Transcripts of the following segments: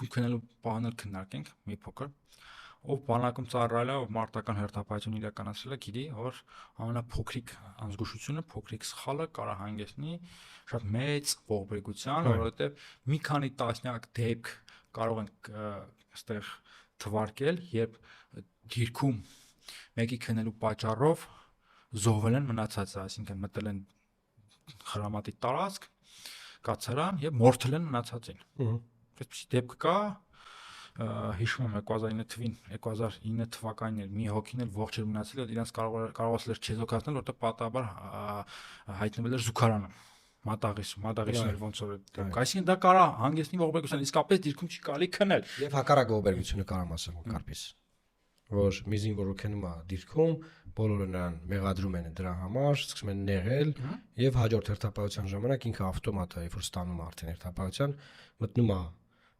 դիրքում քնելու բանը քննարկենք մի փոքր։ Ով բանակում ծառայել է, ով մարտական հերթապահություն իրականացրել է, գիտի, որ ամենափոքրիկ անզգուշությունը, փոքրիկ սխալը կարող հանգեցնի շատ մեծ ողբերգության, որովհետև մի քանի տասնյակ դեպք կարող ենք այստեղ թվարկել, երբ դիրքում մեկի քնելու պատճառով զոհվել են մնացածը, այսինքն մտել են խրամատի տարածք, կացարան եւ մորթել են մնացածին։ Այսպեսի դեպք կա, հիշում եմ 2009 թվականին մի հոգին էլ ողջ էր մնացել, իրենց կարողացել էր չեզոքացնել, որտեղ պատահաբար հայտնվել էր զուգարանում։ Մատաղիսն ոնց որ դեպք։ Այսինքն դա կարող հանգեցնի ողբերգության, իսկապես դիրքում չի կարելի քնել։ Եվ հակառակ ողբերգությունը կարող ասեմ կարպիս, որ մի զինվորը քնում է դիրքում, բոլորը նրան մեղադրում են դրա համար, սկսում են նեղել եւ հաջորդ հերթապահության ժամանակ ինքը ավտոմատ է, երբ որ ստանում է արդեն հերթապահության, մտնում է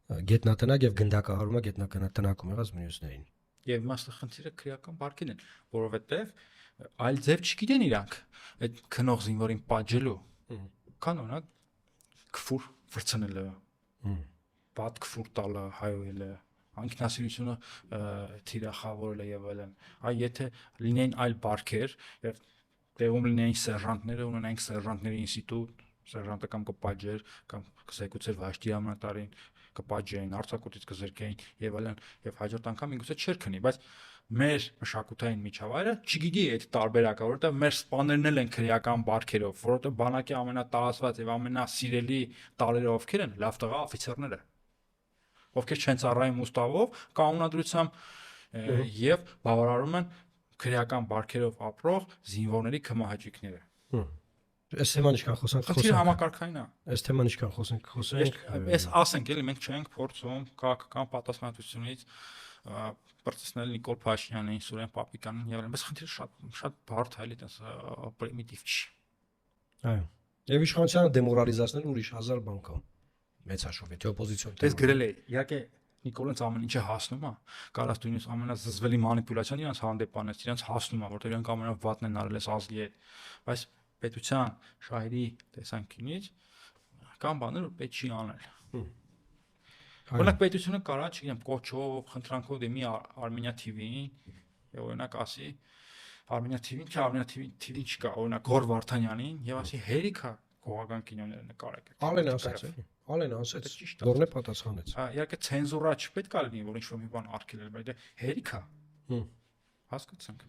գետնատնակ եւ գնդակահարում է գետնատնակում եղած մյուսներին։ Եվ մասը խնդիրը քրեական բարգին են, որովհետեւ այլ ձև չգիտեն իրանք այդ քնող զինվորին պատժելու։ Կան օրինակ քֆուր վրցնելը, բադ քֆուր տալը, հայոյելը, անքնասիրությունը թիրախավորելը եւ այլն։ Այ եթե լինեին այլ բարքեր եւ տեղում լինեին սերժանտները, ունենայինք սերժանտների ինստիտուտ, սերժանտը կամ կպատժեր, կամ կզեկուցեր վաշտի ամնատարին, կպատժեին, արձակուրդից կզրկեին եւ այլն, եւ հաջորդ անգամ ինքսը չէր քնի, բայց մեր մշակութային միջավայրը չգիտի այդ տարբերակը, որովհետեւ մեր սպաներն էլ են քրեական բարքերով, որովհետեւ բանակի ամենատարածված եւ ամենասիրելի տարերը ովքեր են, լավ տղա օֆիցերները, ովքեր չեն ծառայում ուստավով, կանոնադրությամբ եւ բավարարում են քրեական բարքերով ապրող զինվորների քմահաճույքները։ Այս թեման ինչքան խոսանք, խնդիրը համակարգային է։ Այս թեման ինչքան խոսենք, Այս ասենք էլի մենք չենք փորձում քաղաքական պատասխանատվությունից բրծեցնել Նիկոլ Փաշինյանին, Սուրեն Պապիկյանին եւ այլն, բայց խնդիրը շատ բարդ է, էլի տես պրիմիտիվ չի։ Այո։ Եվ իշխանությունը դեմորալիզացնել ուրիշ հազար բան կա։ Մեծ հաշվով, եթե օպոզիցիոն դες գրել է, իհարկե Նիկոլոնց ամեն ինչը հասնում է, կարաս դույնս ամենազզվելի մանիպուլյացիան իրենց հանդեպ անես, իրենց հասնում է, որտեղ իրենք ամենավատն են արել այս ազգի հետ, բայց պետության շահերի տեսանկյունից կան բաներ, որ պետք չի անել։ Օրինակ պետությունը կարա, չգիտեմ, կոչով, խնդրանքով դեմի Armenia TV-ին, եւ օրինակ ասի Armenia TV-ին, չէ, Armenia TV-ին չկա, օրինակ Գոր Վարդանյանին եւ ասի հերիքա կողական կինոները նկարեք։ Ալեն ասաց, Գորն է պատասխանեց։ Իհարկե ցենզուրա չպետք է լինի, որ ինչ-որ մի բան արգելել, բայց հերիքա։ Հասկացանք։